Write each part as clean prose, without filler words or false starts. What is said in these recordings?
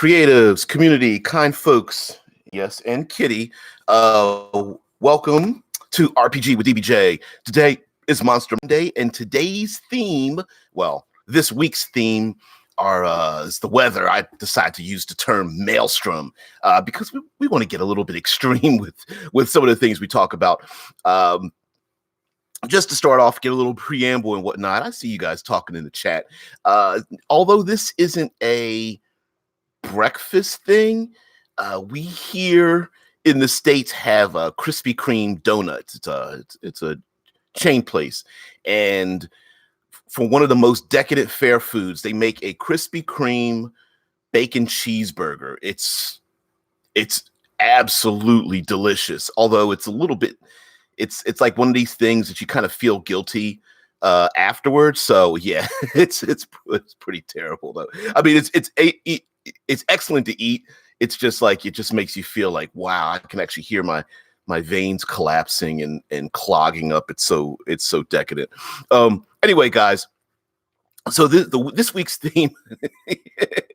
creatives, community, kind folks, yes, and Kitty. Welcome to RPG with DBJ. Today is Monster Monday, and today's theme, well, this week's theme is the weather. I decided to use the term Maelstrom because we want to get a little bit extreme with some of the things we talk about. Just to start off, get a little preamble and whatnot. I see you guys talking in the chat. Although this isn't a breakfast thing, we here in the States have a Krispy Kreme donuts. It's a chain place, and for one of the most decadent fare foods, they make a Krispy Kreme bacon cheeseburger. It's absolutely delicious, although it's a little bit. It's like one of these things that you kind of feel guilty afterwards. So yeah, it's pretty terrible though. I mean, it's excellent to eat. It's just like, it just makes you feel like, wow, I can actually hear my veins collapsing and clogging up. It's so decadent. Anyway, guys, so this week's theme,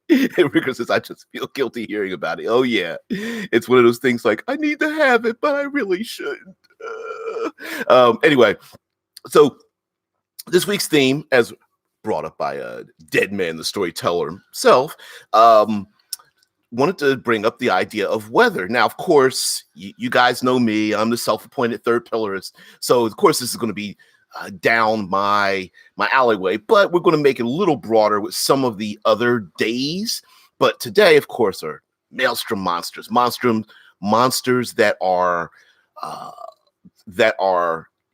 Ricker says, I just feel guilty hearing about it. Oh yeah, it's one of those things like, I need to have it, but I really shouldn't. Anyway, so this week's theme, as brought up by Dead Man, the storyteller himself, wanted to bring up the idea of weather. Now, of course, you guys know me. I'm the self-appointed third pillar-ist. So, of course, this is going to be down my alleyway, but we're going to make it a little broader with some of the other days. But today, of course, are Maelstrom monsters. Monsters that are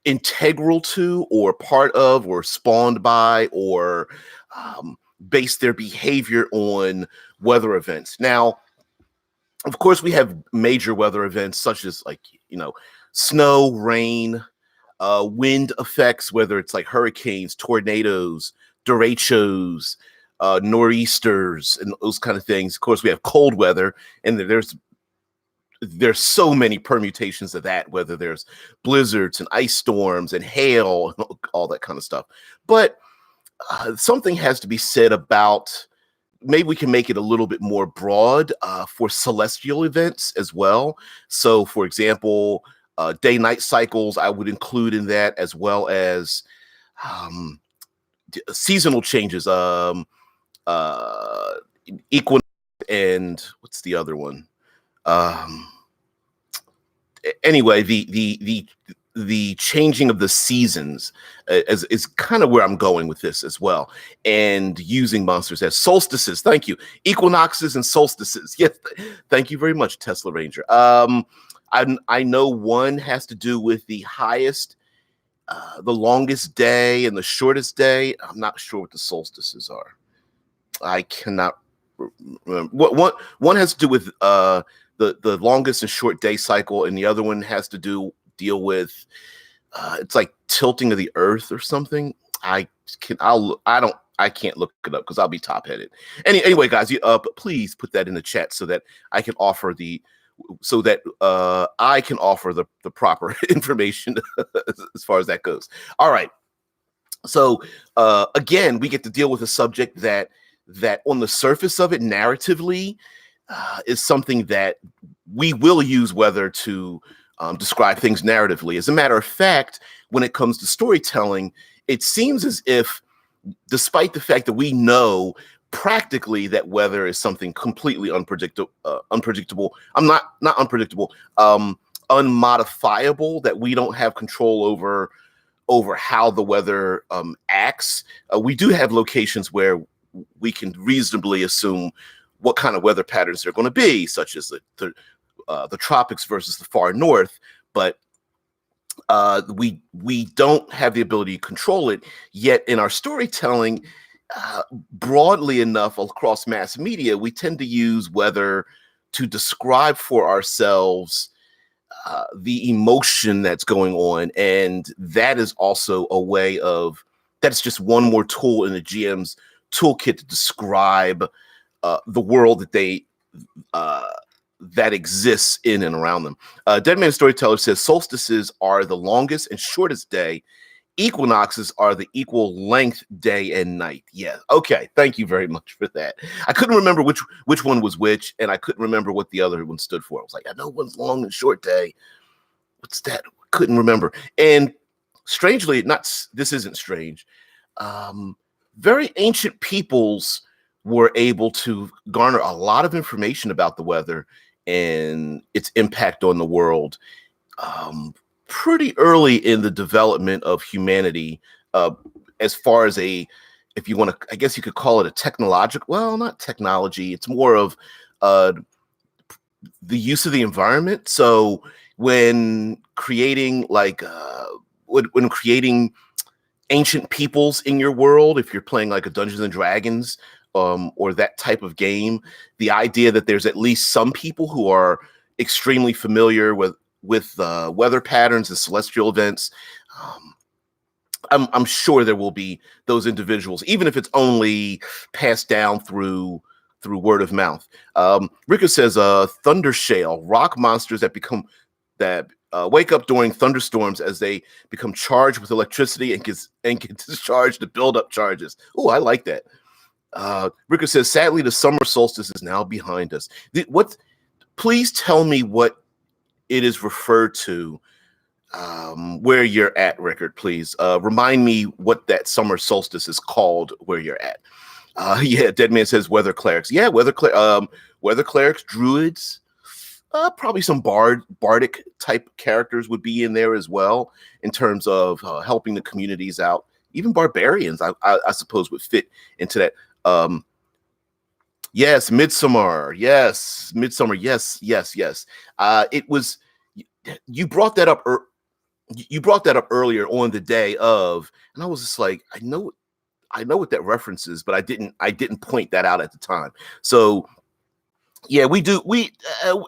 integral to or part of or spawned by or base their behavior on weather events. Now, of course, we have major weather events such as snow, rain, wind effects, whether it's like hurricanes, tornadoes, derechos, nor'easters, and those kind of things. Of course, we have cold weather, and there's so many permutations of that, whether there's blizzards and ice storms and hail and all that kind of stuff. But something has to be said about, maybe we can make it a little bit more broad for celestial events as well. So, for example, day-night cycles, I would include in that, as well as seasonal changes, equinox, and what's the other one? Anyway, the changing of the seasons is kind of where I'm going with this as well, and using monsters as solstices. Thank you, equinoxes and solstices. Yes, thank you very much, Tesla Ranger. I know one has to do with the highest, the longest day and the shortest day. I'm not sure what the solstices are. I cannot remember. One has to do with the longest and short day cycle, and the other one has to deal with it's like tilting of the earth or something. I can't look it up because I'll be top headed. Anyway, guys, please put that in the chat so that I can offer the proper information as far as that goes. All right. So again, we get to deal with a subject that on the surface of it, narratively, is something that we will use weather to describe things narratively. As a matter of fact, when it comes to storytelling, it seems as if, despite the fact that we know practically that weather is something completely unpredictable, unmodifiable, that we don't have control over how the weather acts. We do have locations where we can reasonably assume what kind of weather patterns they're going to be, such as the tropics versus the far north, but we don't have the ability to control it. Yet in our storytelling, broadly enough across mass media, we tend to use weather to describe for ourselves the emotion that's going on, and that is also a way of, that's just one more tool in the GM's toolkit to describe the world that exists in and around them. Dead Man Storyteller says solstices are the longest and shortest day equinoxes are the equal length day and night. Yeah. Okay. Thank you very much for that. I couldn't remember which one was which, and I couldn't remember what the other one stood for. I was like, I know one's long and short day. What's that? Couldn't remember. And strangely, this isn't strange. Very ancient peoples were able to garner a lot of information about the weather and its impact on the world pretty early in the development of humanity, as far as if you want to, I guess you could call it a technological, well, not technology, it's more of the use of the environment. So when creating when creating ancient peoples in your world, if you're playing like a Dungeons and Dragons or that type of game, the idea that there's at least some people who are extremely familiar with weather patterns and celestial events. I'm sure there will be those individuals, even if it's only passed down through word of mouth. Rika says, thunder shale, rock monsters that wake up during thunderstorms as they become charged with electricity and get discharged to build up charges. Oh, I like that. Rika says, sadly, the summer solstice is now behind us. Please tell me what it is referred to, where you're at, Rickard, please. Remind me what that summer solstice is called where you're at. Yeah, Deadman says weather clerics. Yeah, weather clerics, druids, probably some bardic type characters would be in there as well in terms of helping the communities out. Even barbarians, I suppose, would fit into that. Yes, Midsummer. Yes, Midsummer. Yes. It was. You brought that up. You brought that up earlier on the day of, and I was just like, I know what that reference is, but I didn't point that out at the time. So yeah, we do.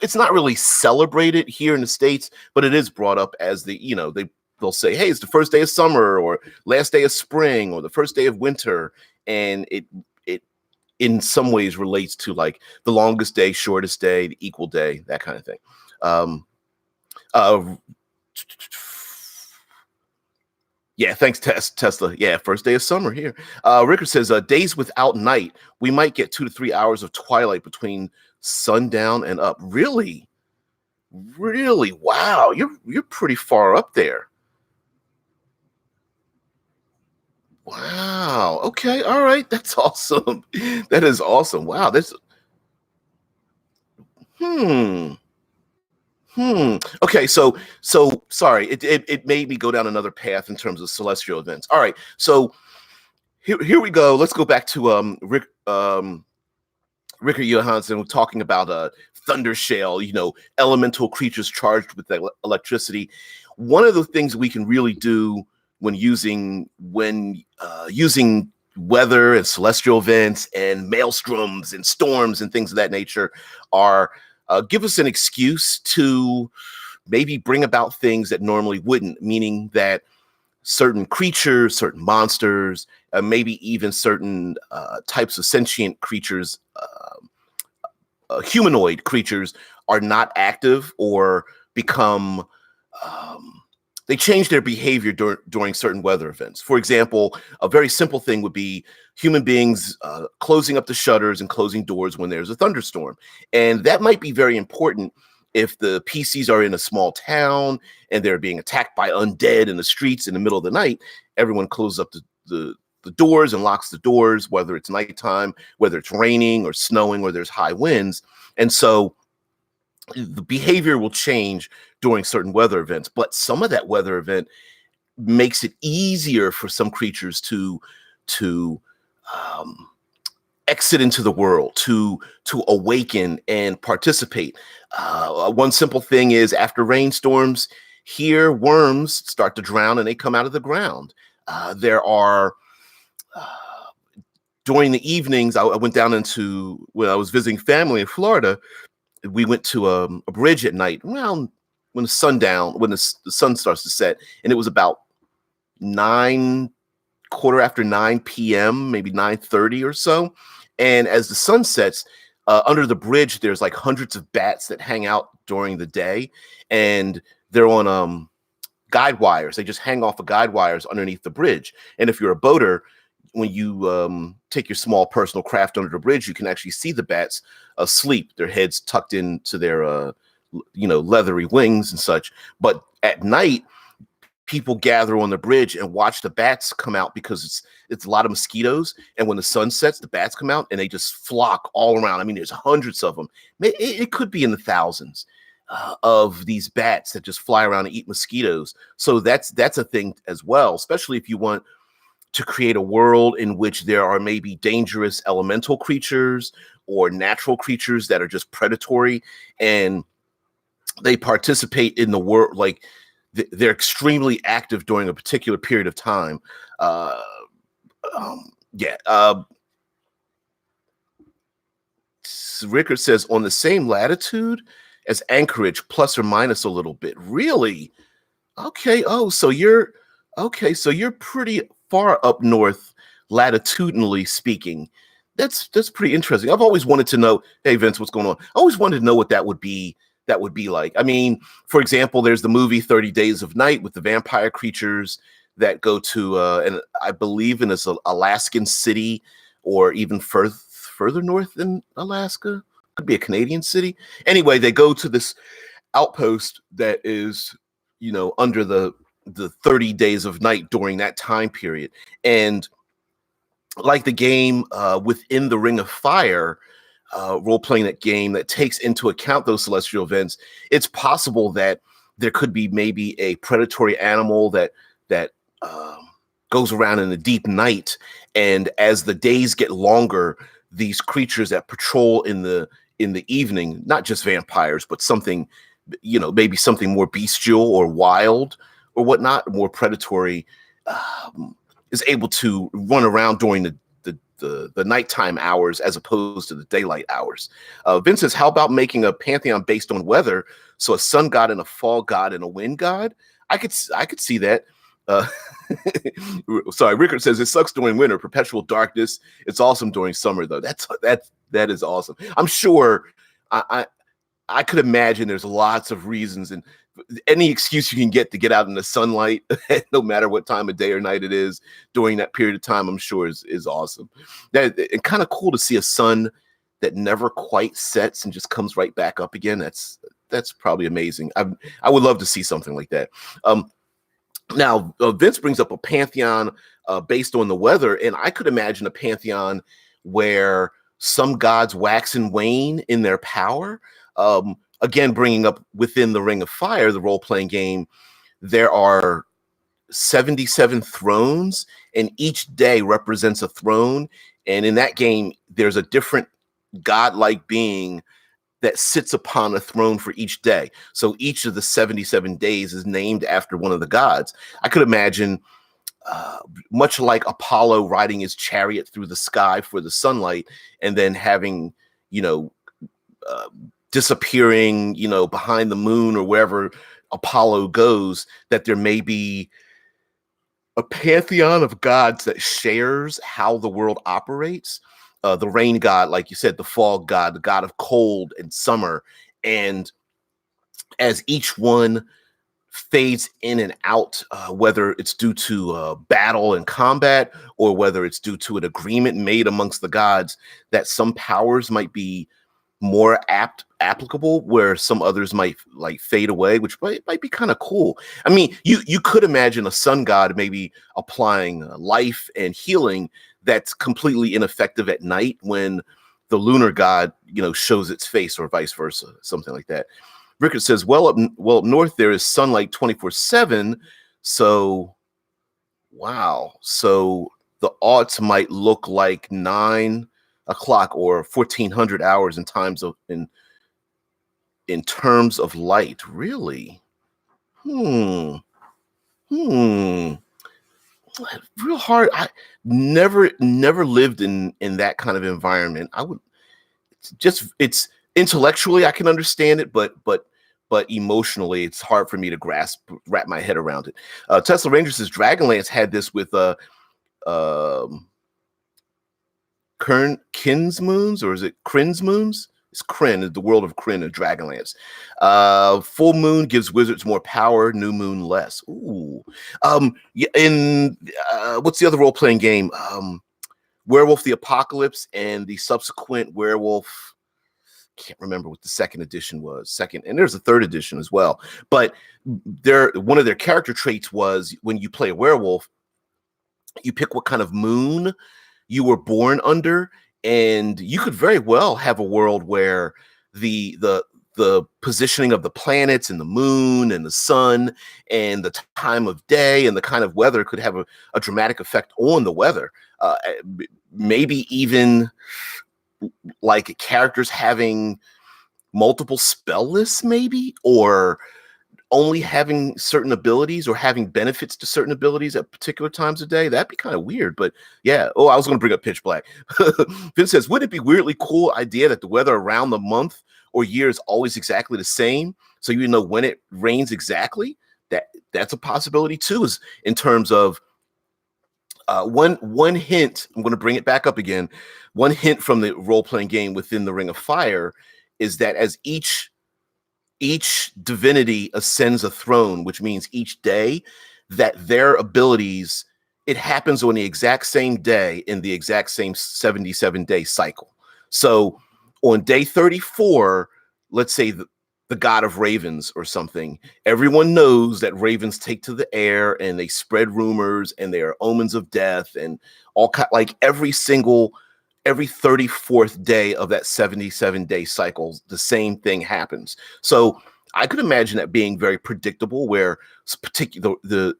It's not really celebrated here in the States, but it is brought up as they'll say, hey, it's the first day of summer or last day of spring or the first day of winter, and it in some ways relates to like the longest day, shortest day, the equal day, that kind of thing. Yeah, thanks, Tesla. Yeah, first day of summer here. Rickard says, days without night, we might get 2 to 3 hours of twilight between sundown and up. Really? Wow, you're pretty far up there. Wow. Okay. All right. That's awesome. That is awesome. Wow. Hmm. Okay. So sorry. It made me go down another path in terms of celestial events. All right. So here we go. Let's go back to Rickard Johansson talking about thunder shale, elemental creatures charged with electricity. One of the things we can really do when using weather and celestial events and maelstroms and storms and things of that nature are give us an excuse to maybe bring about things that normally wouldn't, meaning that certain creatures, certain monsters, maybe even certain types of sentient creatures, humanoid creatures, are not active or become they change their behavior during certain weather events. For example, a very simple thing would be human beings closing up the shutters and closing doors when there's a thunderstorm. And that might be very important if the PCs are in a small town and they're being attacked by undead in the streets in the middle of the night. Everyone closes up the doors and locks the doors, whether it's nighttime, whether it's raining or snowing or there's high winds. And so the behavior will change during certain weather events, but some of that weather event makes it easier for some creatures to exit into the world, to awaken and participate. One simple thing is after rainstorms here, worms start to drown and they come out of the ground. There are during the evenings, I went down when I was visiting family in Florida. We went to a bridge at night around when the sun starts to set, and it was about 9 p.m., maybe 9:30 or so. And as the sun sets, under the bridge, there's like hundreds of bats that hang out during the day, and they're on guide wires. They just hang off of guide wires underneath the bridge. And if you're a boater, when you take your small personal craft under the bridge, you can actually see the bats asleep, their heads tucked into their leathery wings and such. But at night, people gather on the bridge and watch the bats come out because it's a lot of mosquitoes. And when the sun sets, the bats come out and they just flock all around. I mean, there's hundreds of them. It could be in the thousands of these bats that just fly around and eat mosquitoes. So that's a thing as well, especially if you want to create a world in which there are maybe dangerous elemental creatures or natural creatures that are just predatory, and they participate in the world. Like they're extremely active during a particular period of time. Rickard says on the same latitude as Anchorage, plus or minus a little bit. Really? Okay. Oh, so you're pretty far up north, latitudinally speaking. That's pretty interesting. I've always wanted to know. Hey, Vince, what's going on? I always wanted to know what that would be like. I mean, for example, there's the movie 30 Days of Night with the vampire creatures that go to, and I believe in this Alaskan city, or even further north than Alaska. Could be a Canadian city. Anyway, they go to this outpost that is, under the 30 Days of Night during that time period. And like the game Within the Ring of Fire, role-playing that game that takes into account those celestial events, it's possible that there could be maybe a predatory animal that goes around in the deep night, and as the days get longer, these creatures that patrol in the evening, not just vampires, but something, maybe something more bestial or wild or whatnot, more predatory, is able to run around during the nighttime hours as opposed to the daylight hours. Vince says, how about making a pantheon based on weather? So a sun god and a fall god and a wind god? I could see that. Sorry, Rickard says it sucks during winter, perpetual darkness. It's awesome during summer, though. That is awesome. I'm sure I could imagine there's lots of reasons, and any excuse you can get to get out in the sunlight, no matter what time of day or night it is during that period of time, I'm sure is awesome. And kind of cool to see a sun that never quite sets and just comes right back up again. That's probably amazing. I would love to see something like that. Now, Vince brings up a pantheon based on the weather, and I could imagine a pantheon where some gods wax and wane in their power. Again, bringing up Within the Ring of Fire, the role-playing game, there are 77 thrones, and each day represents a throne. And in that game, there's a different godlike being that sits upon a throne for each day. So each of the 77 days is named after one of the gods. I could imagine, much like Apollo riding his chariot through the sky for the sunlight, and then having, disappearing, behind the moon or wherever Apollo goes, that there may be a pantheon of gods that shares how the world operates. The rain god, like you said, the fog god, the god of cold and summer. And as each one fades in and out, whether it's due to battle and combat, or whether it's due to an agreement made amongst the gods, that some powers might be more applicable, where some others might like fade away, which might be kind of cool. I mean, you could imagine a sun god maybe applying life and healing that's completely ineffective at night when the lunar god, shows its face, or vice versa, something like that. Rickard says, well up north there is sunlight 24/7. So, wow. So the odds might look like 9 o'clock or 1400 hours in terms of light. Really? Real hard. I never lived in that kind of environment. It's intellectually I can understand it, but emotionally it's hard for me to wrap my head around it. Tesla Ranger says Dragonlance had this with Kinsmoons, or is it Krinsmoons? It's Krynn, the world of Krynn and Dragonlance. Full moon gives wizards more power, new moon less. Ooh. Yeah, in what's the other role-playing game? Werewolf the Apocalypse and the subsequent Werewolf. Can't remember what the second edition was. Second, and there's a third edition as well. But one of their character traits was when you play a werewolf, you pick what kind of moon you were born under, and you could very well have a world where the positioning of the planets and the moon and the sun and the time of day and the kind of weather could have a dramatic effect on the weather. Maybe even like characters having multiple spell lists, maybe, or only having certain abilities or having benefits to certain abilities at particular times of day. That'd be kind of weird, but yeah. Oh, I was going to bring up Pitch Black. Vince says, wouldn't it be weirdly cool idea that the weather around the month or year is always exactly the same? So you know when it rains exactly. That's a possibility too, is in terms of one hint. I'm going to bring it back up again. One hint from the role-playing game Within the Ring of Fire is that as each divinity ascends a throne, which means each day, that their abilities, it happens on the exact same day in the exact same 77-day cycle. So on day 34, let's say the god of ravens or something, everyone knows that ravens take to the air and they spread rumors and they are omens of death and all like every 34th day of that 77-day cycle, the same thing happens. So I could imagine that being very predictable, where particular the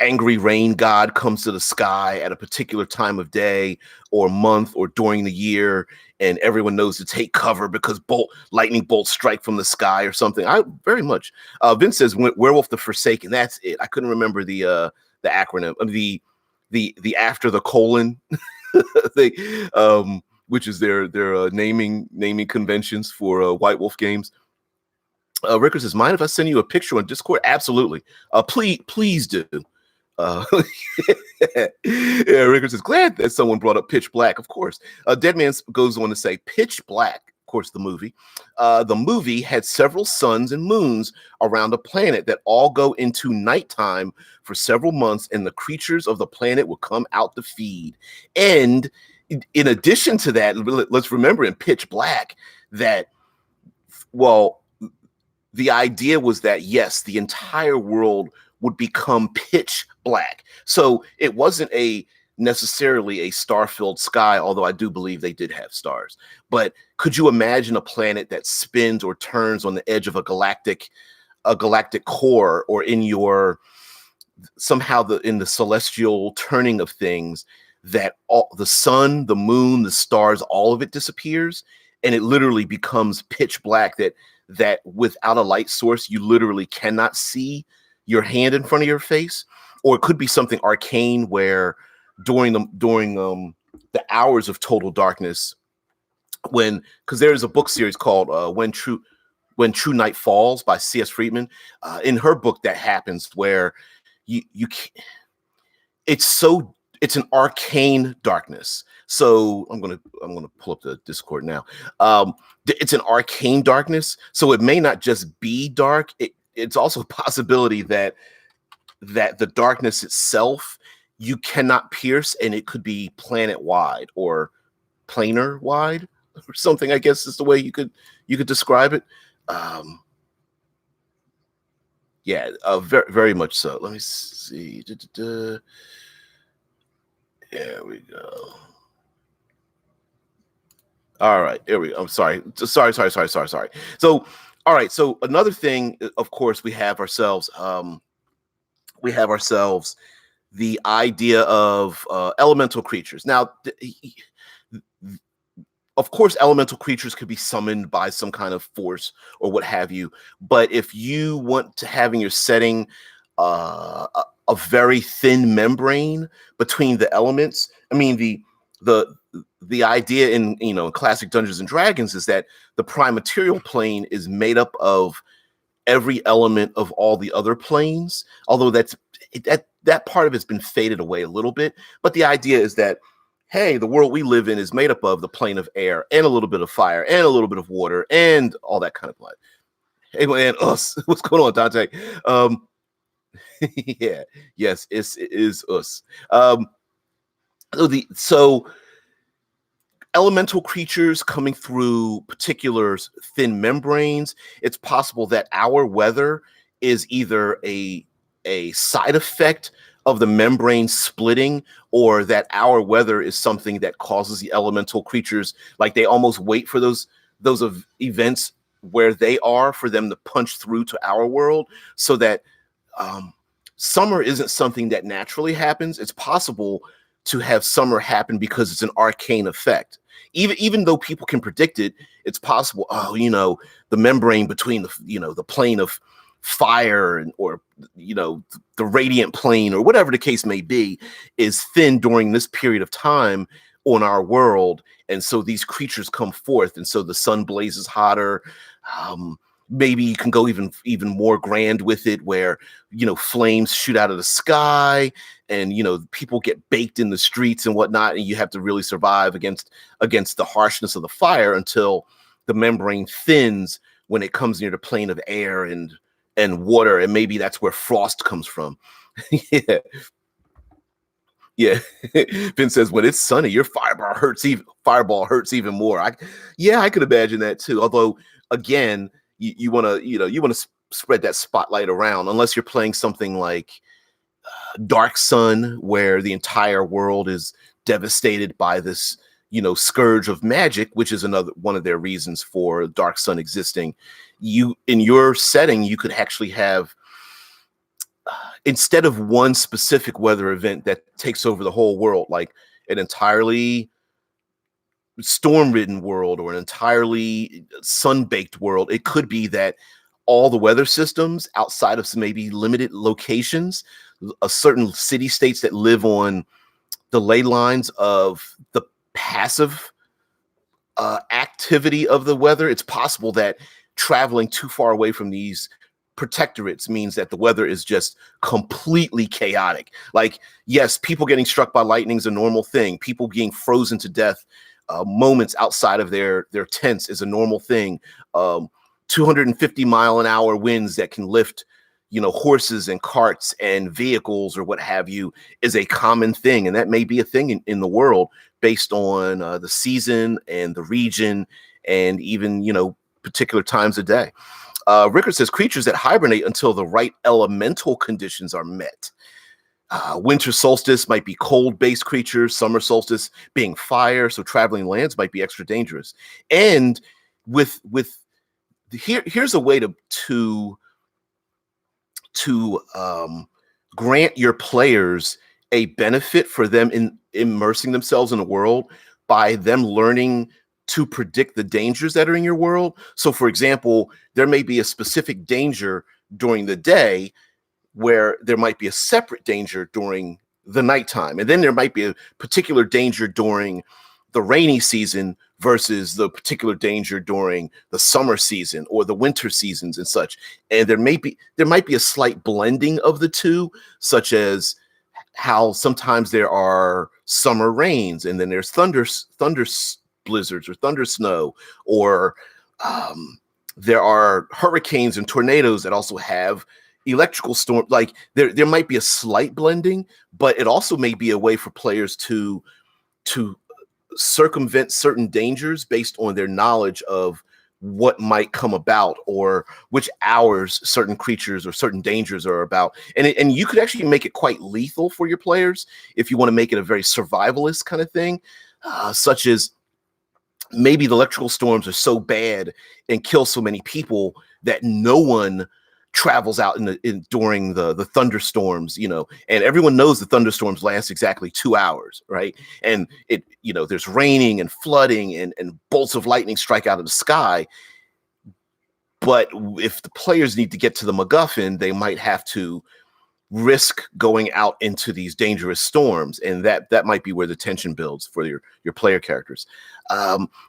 angry rain god comes to the sky at a particular time of day or month or during the year, and everyone knows to take cover because lightning bolts strike from the sky or something. I very much. Vince says Werewolf the Forsaken. That's it. I couldn't remember the acronym. The after the colon. They, which is their naming conventions for White Wolf games. Rickard says, mind if I send you a picture on Discord? Absolutely. Please do. Yeah, Rickard says, glad that someone brought up Pitch Black. Of course. Deadman goes on to say, Pitch Black, of course, the movie. The movie had several suns and moons around a planet that all go into nighttime for several months, and the creatures of the planet will come out to feed. And in addition to that, let's remember in Pitch Black that, well, the idea was that, yes, the entire world would become pitch black. So it wasn't necessarily a star-filled sky, although I do believe they did have stars. But could you imagine a planet that spins or turns on the edge of a galactic core, or in in the celestial turning of things, that all the sun, the moon, the stars, all of it disappears, and it literally becomes pitch black, that without a light source, you literally cannot see your hand in front of your face. Or it could be something arcane where during the hours of total darkness, because there's a book series called When True Night Falls by C.S. Friedman. In her book, that happens where it's an arcane darkness. So I'm gonna pull up the Discord now. It's an arcane darkness, so it may not just be dark. It's also a possibility that the darkness itself you cannot pierce, and it could be planet wide or planar wide or something, I guess is the way you could describe it. Yeah, very, very much so. Let me see. There we go. All right, here we go. I'm sorry. Sorry. So, all right. So another thing, of course, we have ourselves the idea of elemental creatures. Now, of course, elemental creatures could be summoned by some kind of force or what have you. But if you want to have in your setting a very thin membrane between the elements, I mean, the idea in classic Dungeons and Dragons is that the prime material plane is made up of every element of all the other planes, although that part of it's been faded away a little bit. But the idea is that hey, the world we live in is made up of the plane of air and a little bit of fire and a little bit of water and all that kind of blood. Hey, man, us. What's going on, Dante? Um, yeah, yes, it is us. So elemental creatures coming through particular thin membranes. It's possible that our weather is either a side effect of the membrane splitting, or that our weather is something that causes the elemental creatures, like they almost wait for those of events where they are for them to punch through to our world, so that um, summer isn't something that naturally happens. It's possible to have summer happen because it's an arcane effect. Even though people can predict it, it's possible. Oh, the membrane between the plane of fire or the radiant plane or whatever the case may be is thin during this period of time on our world, and so these creatures come forth, and so the sun blazes hotter. Maybe you can go even more grand with it, where flames shoot out of the sky, and people get baked in the streets and whatnot, and you have to really survive against the harshness of the fire until the membrane thins when it comes near the plane of air and water, and maybe that's where frost comes from. Yeah. Yeah. Finn says, when it's sunny, your fireball hurts even more. I could imagine that too. Although, again, you want to spread that spotlight around, unless you're playing something like Dark Sun, where the entire world is devastated by this scourge of magic, which is another one of their reasons for Dark Sun existing. In your setting, you could actually have, instead of one specific weather event that takes over the whole world, like an entirely storm-ridden world or an entirely sun-baked world, it could be that all the weather systems outside of some maybe limited locations, a certain city states that live on the ley lines of the passive activity of the weather, it's possible that traveling too far away from these protectorates means that the weather is just completely chaotic. Like, yes, people getting struck by lightning is a normal thing. People being frozen to death moments outside of their tents is a normal thing. 250-mile-an-hour winds that can lift horses and carts and vehicles or what have you is a common thing, and that may be a thing in the world based on the season and the region and even particular times of day. Rickard says creatures that hibernate until the right elemental conditions are met. Winter solstice might be cold-based creatures, summer solstice being fire, so traveling lands might be extra dangerous. And here's a way to grant your players a benefit for them in immersing themselves in the world by them learning to predict the dangers that are in your world. So, for example, there may be a specific danger during the day where there might be a separate danger during the nighttime. And then there might be a particular danger during the rainy season versus the particular danger during the summer season or the winter seasons and such. And there might be a slight blending of the two, such as how sometimes there are summer rains and then there's thunder blizzards or thunder snow, or there are hurricanes and tornadoes that also have electrical storm. Like there might be a slight blending, but it also may be a way for players to circumvent certain dangers based on their knowledge of what might come about or which hours certain creatures or certain dangers are about. And you could actually make it quite lethal for your players if you want to make it a very survivalist kind of thing, such as maybe the electrical storms are so bad and kill so many people that no one travels out during the thunderstorms, and everyone knows the thunderstorms last exactly 2 hours, right? And there's raining and flooding and bolts of lightning strike out of the sky. But if the players need to get to the MacGuffin, they might have to risk going out into these dangerous storms, and that might be where the tension builds for your player characters.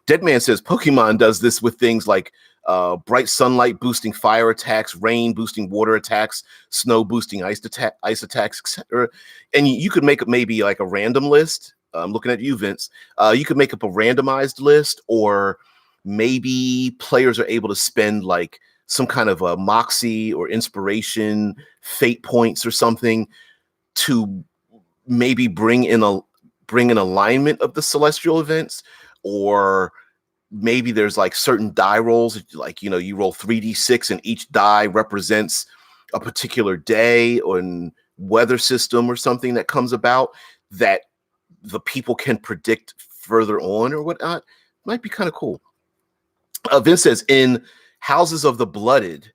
Deadman says Pokemon does this with things like bright sunlight boosting fire attacks, rain boosting water attacks, snow boosting ice attacks, etc. And you could make maybe like a random list I'm looking at you, Vince. You could make up a randomized list, or maybe players are able to spend like some kind of a moxie or inspiration, fate points or something to maybe bring an alignment of the celestial events, or maybe there's like certain die rolls, like, you roll 3d6 and each die represents a particular day or an weather system or something that comes about that the people can predict further on or whatnot. Might be kind of cool. Vince says, in Houses of the Blooded,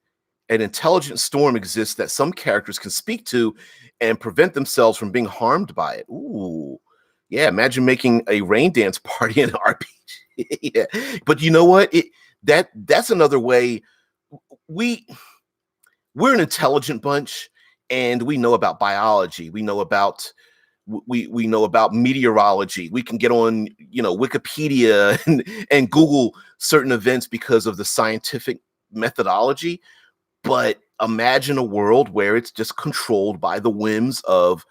an intelligent storm exists that some characters can speak to and prevent themselves from being harmed by it. Ooh, yeah. Imagine making a rain dance party in an RPG. Yeah. But you know what? That's another way. We're an intelligent bunch, and we know about biology. We know about meteorology. We can get on, Wikipedia and Google certain events because of the scientific methodology. But imagine a world where it's just controlled by the whims of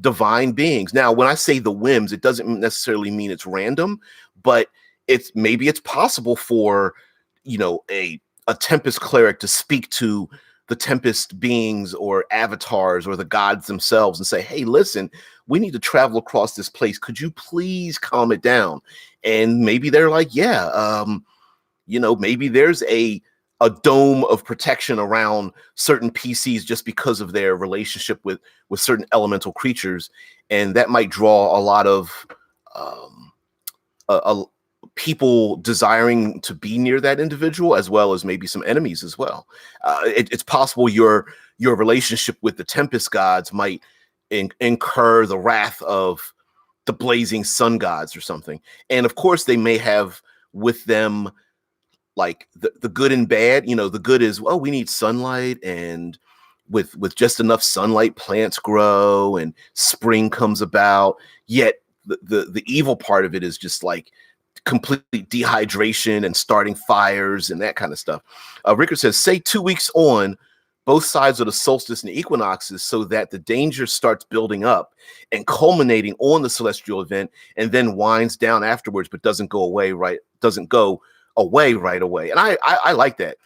divine beings. Now, when I say the whims, it doesn't necessarily mean it's random, but it's possible for, a Tempest cleric to speak to the Tempest beings or avatars or the gods themselves and say, hey, listen, we need to travel across this place. Could you please calm it down? And maybe they're like, yeah, maybe there's a dome of protection around certain PCs just because of their relationship with certain elemental creatures. And that might draw a lot of people desiring to be near that individual, as well as maybe some enemies as well. It's possible your relationship with the Tempest gods might incur the wrath of the blazing sun gods or something. And of course, they may have with them like the good and bad. The good is, well, we need sunlight, and with just enough sunlight, plants grow and spring comes about. Yet the evil part of it is just like complete dehydration and starting fires and that kind of stuff. Rickard says, say 2 weeks on both sides of the solstice and equinoxes, so that the danger starts building up and culminating on the celestial event, and then winds down afterwards, but doesn't go away right away. And I like that.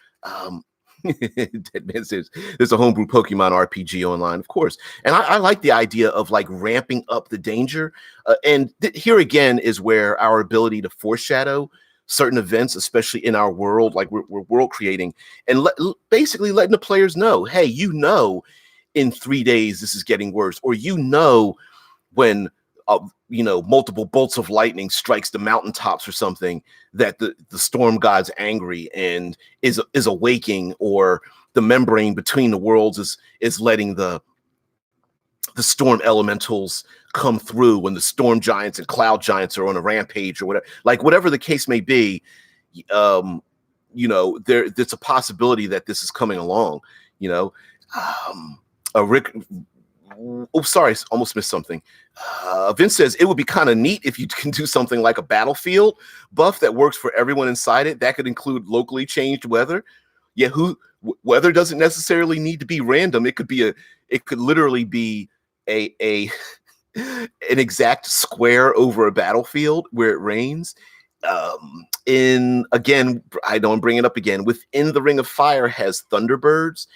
Dead Man says there's a homebrew Pokemon RPG online, of course. And I like the idea of like ramping up the danger. And here again is where our ability to foreshadow certain events, especially in our world, like we're world creating, and basically letting the players know, hey, in 3 days this is getting worse, or when multiple bolts of lightning strikes the mountaintops or something, that the storm god's angry and is awaking, or the membrane between the worlds is letting the storm elementals come through when the storm giants and cloud giants are on a rampage, or whatever the case may be. There's a possibility that this is coming along. Rick, oh, sorry, almost missed something. Vince says it would be kind of neat if you can do something like a battlefield buff that works for everyone inside it. That could include locally changed weather. Yeah, weather doesn't necessarily need to be random. It could literally be an exact square over a battlefield where it rains. I don't bring it up again. Within the Ring of Fire has Thunderbirds.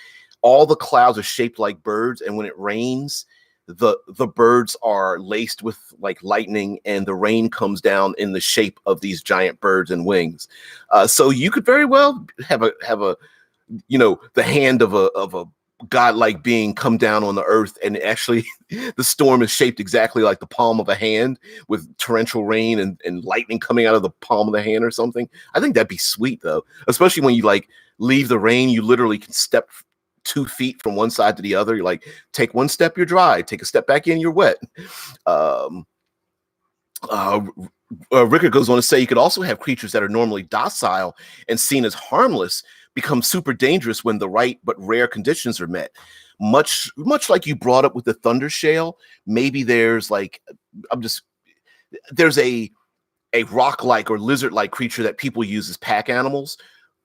All the clouds are shaped like birds, and when it rains, the birds are laced with like lightning, and the rain comes down in the shape of these giant birds and wings. So you could very well have the hand of a godlike being come down on the earth, and actually the storm is shaped exactly like the palm of a hand, with torrential rain and lightning coming out of the palm of the hand or something. I think that'd be sweet, though, especially when you like leave the rain. You literally can step 2 feet from one side to the other. You're like, take one step, you're dry. Take a step back in, you're wet. Rickard goes on to say you could also have creatures that are normally docile and seen as harmless become super dangerous when the right but rare conditions are met. Much like you brought up with the thunder shale, maybe there's a rock-like or lizard-like creature that people use as pack animals.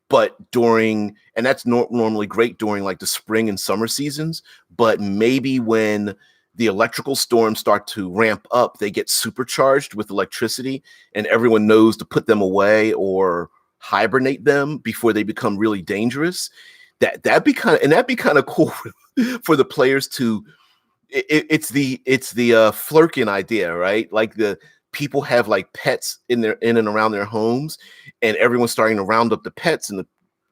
But that's normally great during like the spring and summer seasons. But maybe when the electrical storms start to ramp up, they get supercharged with electricity, and everyone knows to put them away or hibernate them before they become really dangerous. That'd be kind of cool for the players to. It's the Flurkin idea, right? Like the people have like pets in and around their homes, and everyone's starting to round up the pets, and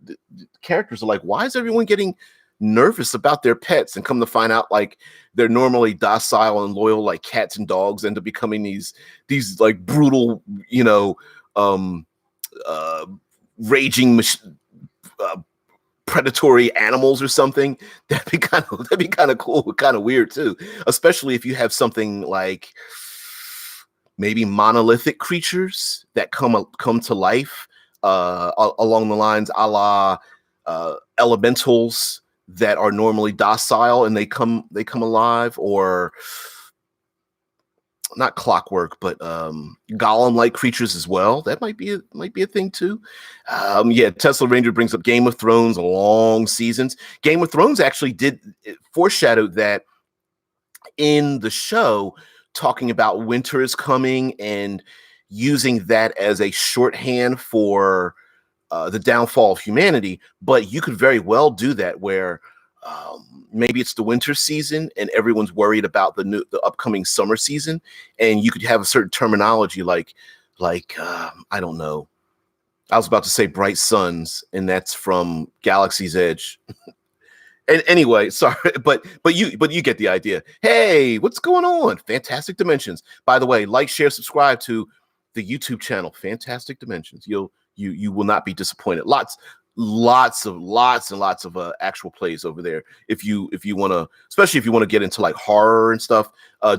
the characters are like, why is everyone getting nervous about their pets? And come to find out, like, they're normally docile and loyal, like cats and dogs, end up becoming these like brutal, uh, raging predatory animals or something. That'd be kind of cool, kind of weird too, especially if you have something like maybe monolithic creatures that come to life, along the lines a la elementals that are normally docile and they come alive, or not clockwork, but golem-like creatures as well. That might be a thing too. Tesla Ranger brings up Game of Thrones, long seasons. Game of Thrones actually foreshadowed that in the show, talking about winter is coming and using that as a shorthand for the downfall of humanity. But you could very well do that where maybe it's the winter season and everyone's worried about the upcoming summer season, and you could have a certain terminology like I don't know. I was about to say bright suns, and that's from Galaxy's Edge. And anyway, sorry, but you get the idea. Hey, what's going on? Fantastic Dimensions. By the way, like, share, subscribe to the YouTube channel, Fantastic Dimensions. You will not be disappointed. Lots and lots of actual plays over there. If you want to, especially if you want to get into like horror and stuff,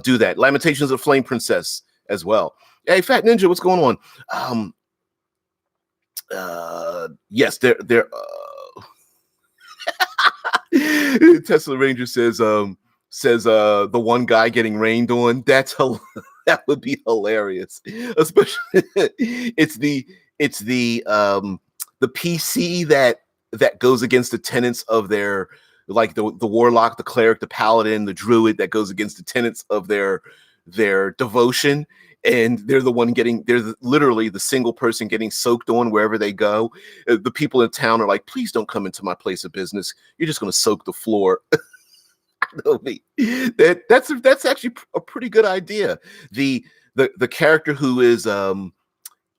do that. Lamentations of Flame Princess as well. Hey, Fat Ninja, what's going on? Yes, there. Tesla Ranger says the one guy getting rained on. That would be hilarious. Especially it's the PC that goes against the tenets of their, like the warlock, the cleric, the paladin, the druid, that goes against the tenets of their devotion, and they're literally the single person getting soaked on wherever they go. The people in town are like, please don't come into my place of business. You're just going to soak the floor. That's actually a pretty good idea. The character who is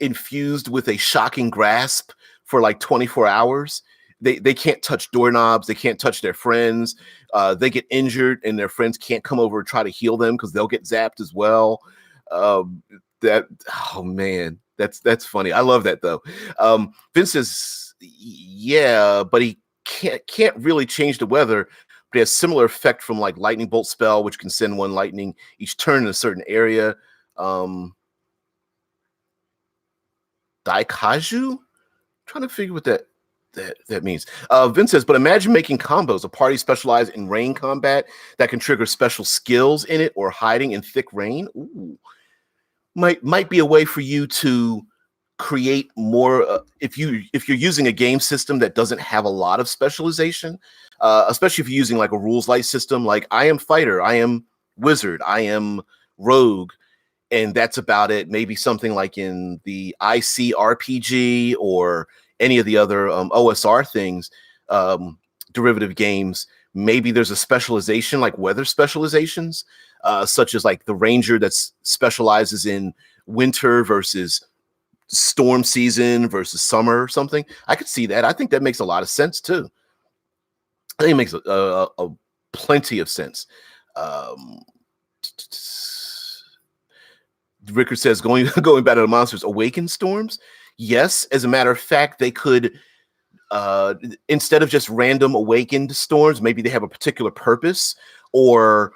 infused with a shocking grasp for like 24 hours. They can't touch doorknobs. They can't touch their friends. They get injured and their friends can't come over and try to heal them because they'll get zapped as well. Oh man, that's funny. I love that though. Vince says, yeah, but he can't really change the weather. But it has similar effect from like lightning bolt spell, which can send one lightning each turn in a certain area. Daikaju? Trying to figure what that means. Vince says, but imagine making combos, a party specialized in rain combat that can trigger special skills in it, or hiding in thick rain. Ooh. Might be a way for you to create more if you're using a game system that doesn't have a lot of specialization, especially if you're using like a rules light system, like I am fighter, I am wizard, I am rogue, and that's about it. Maybe something like in the ICRPG or any of the other OSR things, derivative games, maybe there's a specialization like weather specializations, such as like the ranger that specializes in winter versus storm season versus summer or something. I could see that. I think that makes a lot of sense too. I think it makes a plenty of sense. Rickard says, going back to the monsters, awaken storms. Yes, as a matter of fact, they could, instead of just random awakened storms, maybe they have a particular purpose, or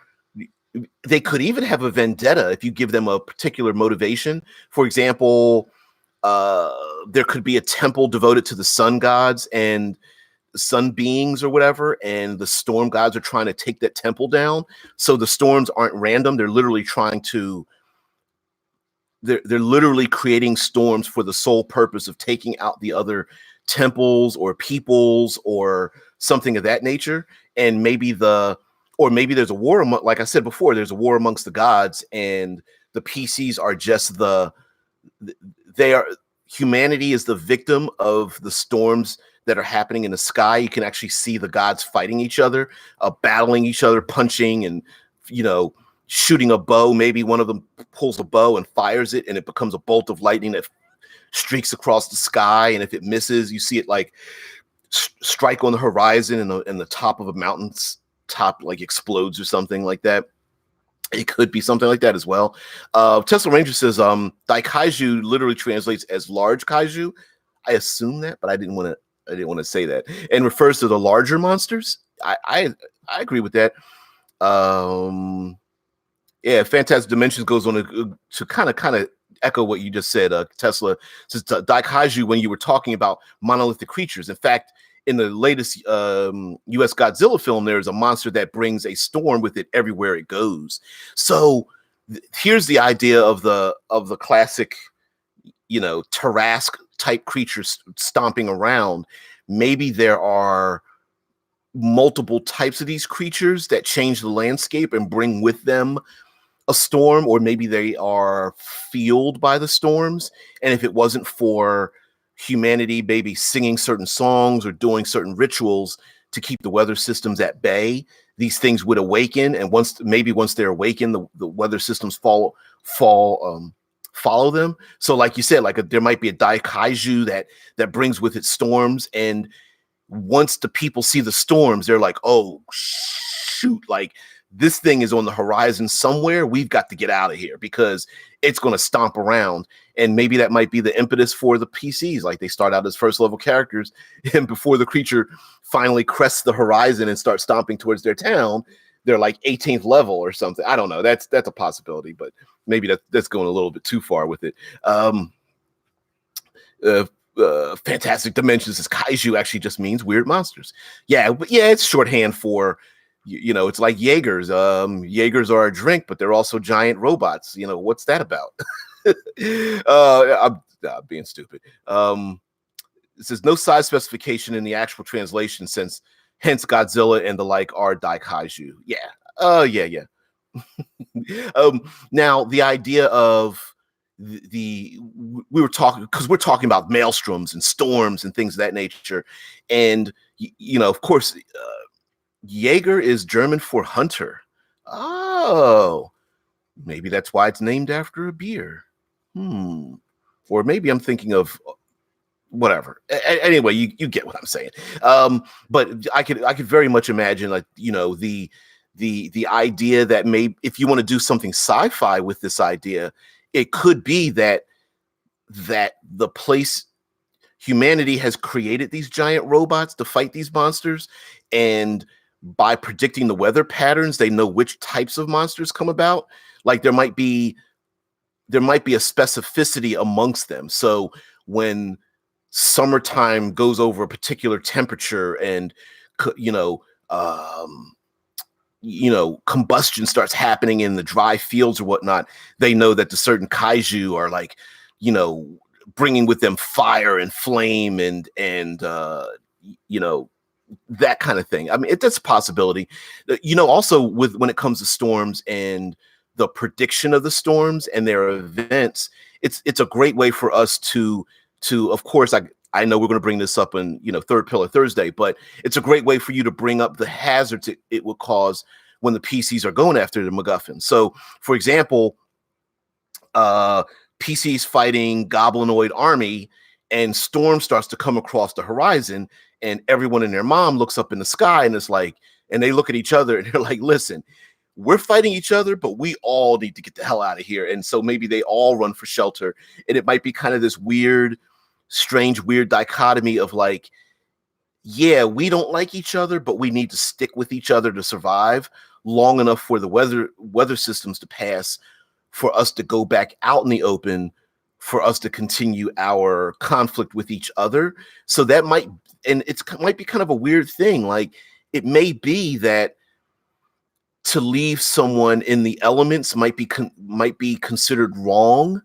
they could even have a vendetta if you give them a particular motivation. For example, there could be a temple devoted to the sun gods and sun beings or whatever, and the storm gods are trying to take that temple down. So the storms aren't random. They're literally they're literally creating storms for the sole purpose of taking out the other temples or peoples or something of that nature. And maybe the or maybe there's a war among, like I said before, there's a war amongst the gods, and the PCs are just they are humanity is the victim of the storms that are happening in the sky. You can actually see the gods fighting each other, battling each other, punching, and shooting a bow. Maybe one of them pulls a bow and fires it, and it becomes a bolt of lightning that streaks across the sky. And if it misses, you see it like strike on the horizon, and the top of a mountain's top like explodes or something like that. It could be something like that as well. Tesla Ranger says Daikaiju literally translates as large kaiju. I assume that, but I didn't want to say that, and refers to the larger monsters. I agree with that. Yeah, Fantastic Dimensions goes on to kind of echo what you just said. Tesla says Daikaiju, when you were talking about monolithic creatures. In fact, in the latest U.S. Godzilla film, there's a monster that brings a storm with it everywhere it goes. So here's the idea of the classic, Tarrasque type creatures stomping around. Maybe there are multiple types of these creatures that change the landscape and bring with them a storm, or maybe they are fueled by the storms. And if it wasn't for humanity maybe singing certain songs or doing certain rituals to keep the weather systems at bay, these things would awaken. And once they're awakened, the weather systems follow them. So like you said, there might be a Daikaiju that brings with it storms, and once the people see the storms, they're like, oh shoot, like this thing is on the horizon somewhere. We've got to get out of here because it's going to stomp around. And maybe that might be the impetus for the PCs. Like they start out as first level characters, and before the creature finally crests the horizon and starts stomping towards their town, they're like 18th level or something. I don't know. That's a possibility, but maybe that's going a little bit too far with it. Fantastic Dimensions says kaiju actually just means weird monsters. Yeah, but yeah, it's shorthand for, it's like Jaegers. Jaegers are a drink, but they're also giant robots. What's that about? I'm being stupid. It says no size specification in the actual translation, hence Godzilla and the like are Daikaiju. Yeah. Yeah. Now the idea of we were talking, because we're talking about maelstroms and storms and things of that nature, and of course, Jaeger is German for hunter. Oh, maybe that's why it's named after a beer. Or maybe I'm thinking of whatever. Anyway, you get what I'm saying. But I could very much imagine, like, the idea that maybe if you want to do something sci-fi with this idea, it could be that the place humanity has created these giant robots to fight these monsters, and by predicting the weather patterns, they know which types of monsters come about. Like there might be a specificity amongst them. So when summertime goes over a particular temperature and combustion starts happening in the dry fields or whatnot, they know that the certain kaiju are like, bringing with them fire and flame and that kind of thing. I mean, that's a possibility. Also when it comes to storms and the prediction of the storms and their events, it's a great way for us to of course, I know we're going to bring this up in Third Pillar Thursday, but it's a great way for you to bring up the hazards it will cause when the PCs are going after the MacGuffin. So, for example, PCs fighting goblinoid army, and storm starts to come across the horizon, and everyone and their mom looks up in the sky, and it's like, and they look at each other and they're like, listen, we're fighting each other, but we all need to get the hell out of here. And so maybe they all run for shelter, and it might be kind of this strange dichotomy of like, yeah, we don't like each other, but we need to stick with each other to survive long enough for the weather systems to pass, for us to go back out in the open, for us to continue our conflict with each other. So that might be kind of a weird thing. Like it may be that to leave someone in the elements might be considered wrong.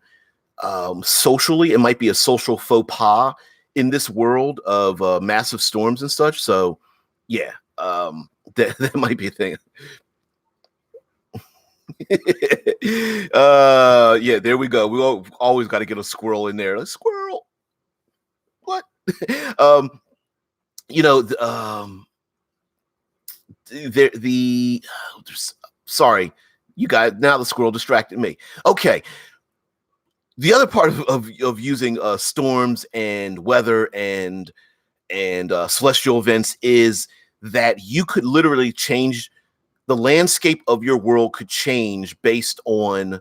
Socially, it might be a social faux pas in this world of massive storms and such. So yeah, that might be a thing. Yeah, there we go. Always got to get a squirrel in there. A squirrel. What? um, you know, the sorry, you guys. Now the squirrel distracted me. Okay, the other part of using storms and weather and celestial events is that you could literally change the landscape of your world could change based on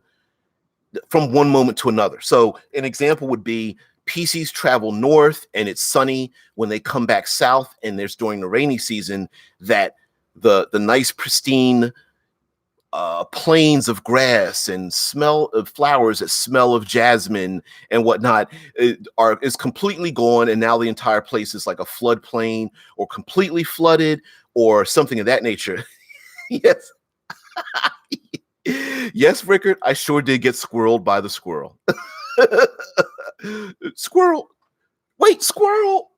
from one moment to another. So an example would be PCs travel north and it's sunny. When they come back south and there's during the rainy season, that the nice pristine plains of grass and smell of flowers that smell of jasmine and whatnot is completely gone, and now the entire place is like a floodplain or completely flooded or something of that nature. Yes. Yes, Rickard, I sure did get squirreled by the squirrel. Squirrel. Wait, squirrel.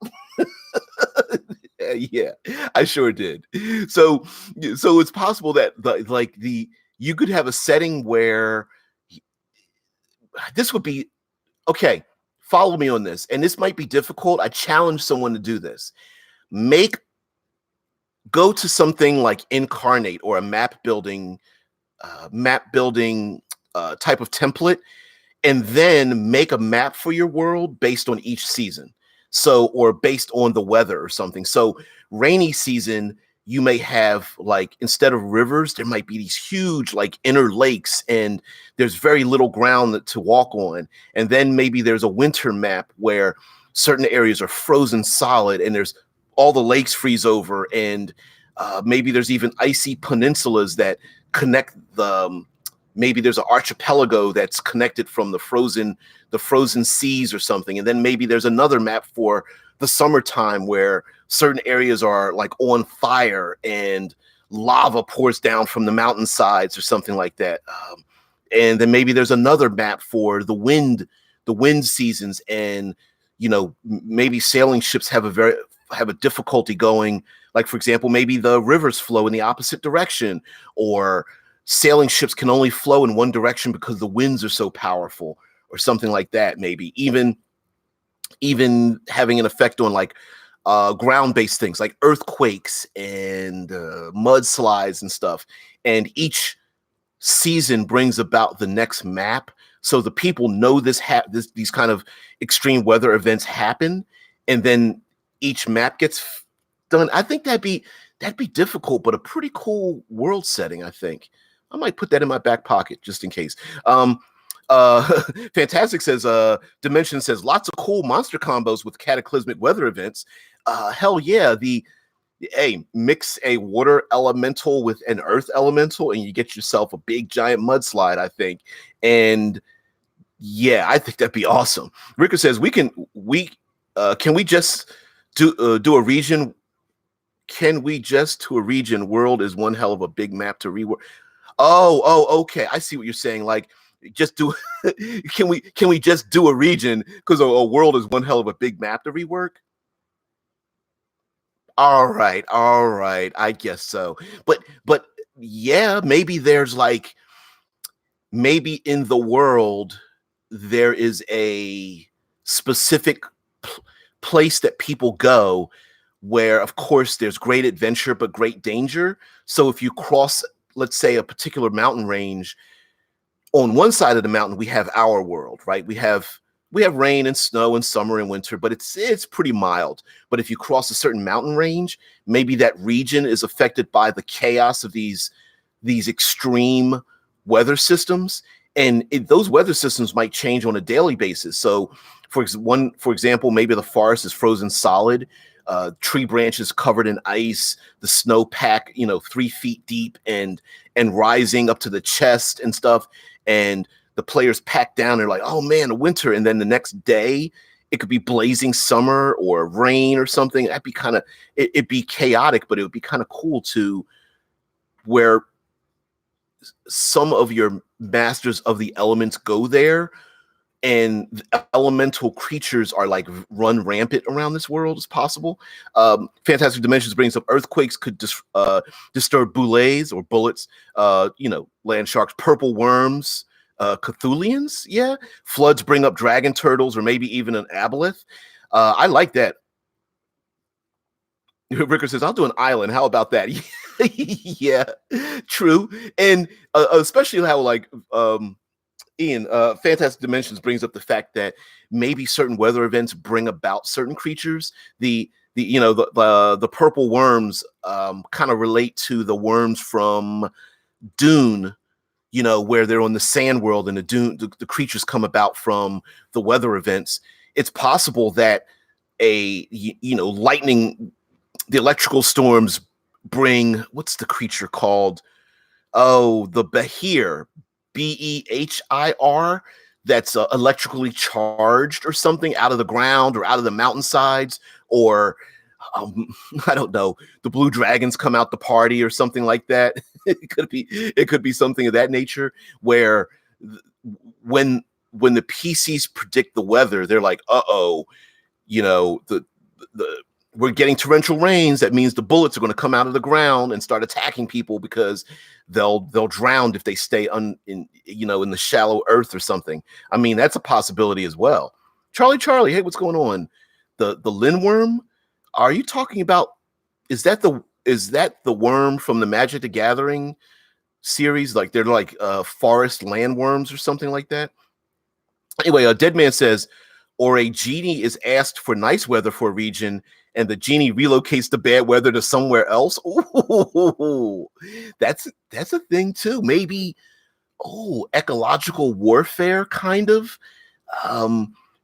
Yeah, I sure did. So it's possible that you could have a setting where this would be okay. Follow me on this, and this might be difficult. I challenge someone to do this. Go to something like Incarnate or a map building type of template, and then make a map for your world based on each season. So, or based on the weather or something. So, rainy season, you may have like instead of rivers, there might be these huge like inner lakes, and there's very little ground to walk on. And then maybe there's a winter map where certain areas are frozen solid, and there's all the lakes freeze over, and maybe there's even icy peninsulas that connect maybe there's an archipelago that's connected from the frozen seas or something. And then maybe there's another map for the summertime where certain areas are like on fire and lava pours down from the mountainsides or something like that. And then maybe there's another map for the wind seasons, and maybe sailing ships have a difficulty going. Like, for example, maybe the rivers flow in the opposite direction, or sailing ships can only flow in one direction because the winds are so powerful, or something like that. Maybe even having an effect on like ground-based things like earthquakes and mudslides and stuff. And each season brings about the next map, so the people know these kind of extreme weather events happen, and then each map gets done. I think that'd be difficult, but a pretty cool world setting. I think I might put that in my back pocket just in case. Fantastic says, Dimension says, lots of cool monster combos with cataclysmic weather events. Hell yeah. Mix a water elemental with an earth elemental, and you get yourself a big giant mudslide, I think. And yeah, I think that'd be awesome. Ricker says, can we just do a region? Can we just to a region? World is one hell of a big map to rework. Oh, okay. I see what you're saying. Like, just do. Can we just do a region because a world is one hell of a big map to rework? All right. I guess so. But yeah, maybe there's like maybe in the world there is a specific place that people go where, of course, there's great adventure but great danger. So if you cross, let's say, a particular mountain range, on one side of the mountain we have our world, right? We have rain and snow and summer and winter, but it's pretty mild. But if you cross a certain mountain range, maybe that region is affected by the chaos of these extreme weather systems, and those weather systems might change on a daily basis. So for example, maybe the forest is frozen solid, tree branches covered in ice, the snow pack 3 feet deep and rising up to the chest and stuff, and the players pack down. They're like, oh man, a winter. And then the next day it could be blazing summer or rain or something. That'd be it'd be chaotic, but it would be kind of cool to where some of your masters of the elements go there, and the elemental creatures are like run rampant around this world as possible. Fantastic Dimensions brings up earthquakes could disturb boulets or bullets, land sharks, purple worms, Cthulians, yeah. Floods bring up dragon turtles or maybe even an aboleth. I like that. Ricker says, I'll do an island. How about that? Yeah, true. And especially how Ian, Fantastic Dimensions brings up the fact that maybe certain weather events bring about certain creatures. The purple worms kind of relate to the worms from Dune, where they're on the sand world and the creatures come about from the weather events. It's possible that lightning, the electrical storms bring, what's the creature called? Oh, the Behir, Behir, that's electrically charged or something out of the ground or out of the mountainsides, or I don't know, the blue dragons come out the party or something like that. It could be something of that nature where when the PCs predict the weather, they're like, uh-oh, the we're getting torrential rains. That means the bullets are going to come out of the ground and start attacking people because they'll drown if they stay in the shallow earth or something. I mean, that's a possibility as well. Charlie, hey, what's going on? The Lindworm? Are you talking about? Is that the worm from the Magic the Gathering series? Like they're like forest landworms or something like that. Anyway, Dead Man says, or a genie is asked for nice weather for a region, and the genie relocates the bad weather to somewhere else. Ooh, that's a thing too. Maybe, ecological warfare, kind of.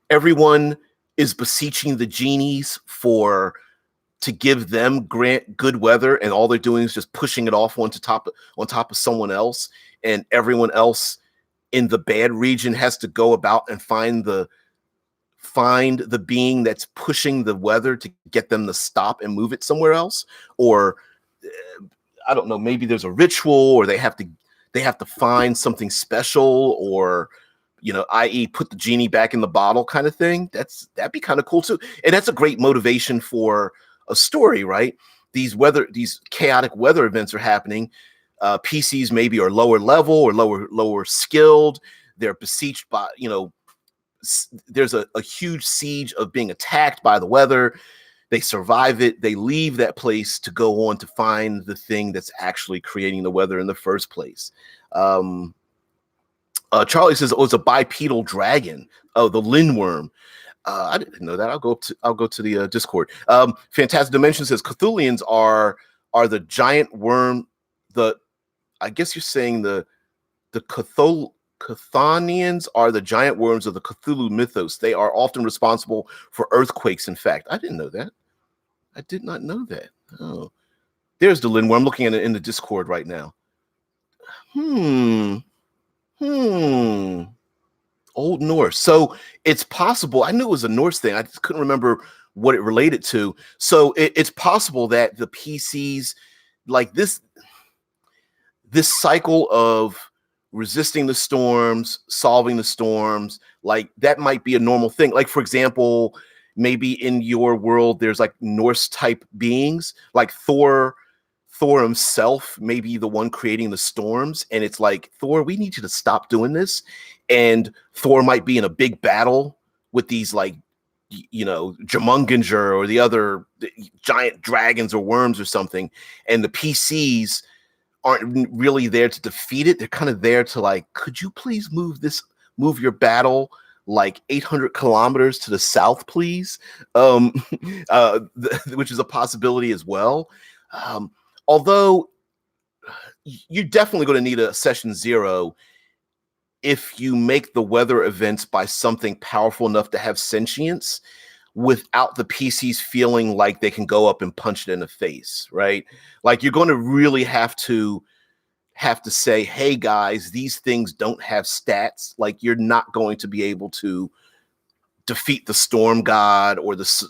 Everyone is beseeching the genies to give them grant good weather, and all they're doing is just pushing it off on top of someone else, and everyone else in the bad region has to go about and find the being that's pushing the weather to get them to stop and move it somewhere else. Or I don't know, maybe there's a ritual, or they have to find something special, or i.e. put the genie back in the bottle kind of thing. That'd be kind of cool too. And that's a great motivation for a story, right? These chaotic weather events are happening. PCs maybe are lower level or lower skilled. They're beseeched by, there's a huge siege of being attacked by the weather. They survive it. They leave that place to go on to find the thing that's actually creating the weather in the first place. Charlie says, "Oh, it's a bipedal dragon. Oh, the Lindworm. I didn't know that. I'll go to the Discord." Fantastic Dimension says Cthulians are the giant worm. I guess you're saying the Chthonians are the giant worms of the Cthulhu mythos. They are often responsible for earthquakes. In fact, I didn't know that. I did not know that. Oh, there's the Lindworm. I'm looking at it in the Discord right now. Old Norse. So it's possible. I knew it was a Norse thing. I just couldn't remember what it related to. So it's possible that the PCs, like this cycle of resisting the storms, solving the storms, like that might be a normal thing. Like, for example, maybe in your world, there's like Norse type beings, like Thor himself may be the one creating the storms. And it's like, Thor, we need you to stop doing this. And Thor might be in a big battle with these like, Jumungnger or the other giant dragons or worms or something. And the PCs aren't really there to defeat it. They're kind of there to like, could you please move your battle like 800 kilometers to the south, please? Which is a possibility as well. Although you're definitely going to need a session 0 if you make the weather events by something powerful enough to have sentience without the PCs feeling like they can go up and punch it in the face, right? Like you're going to really have to say, hey guys, these things don't have stats. Like you're not going to be able to defeat the storm god or the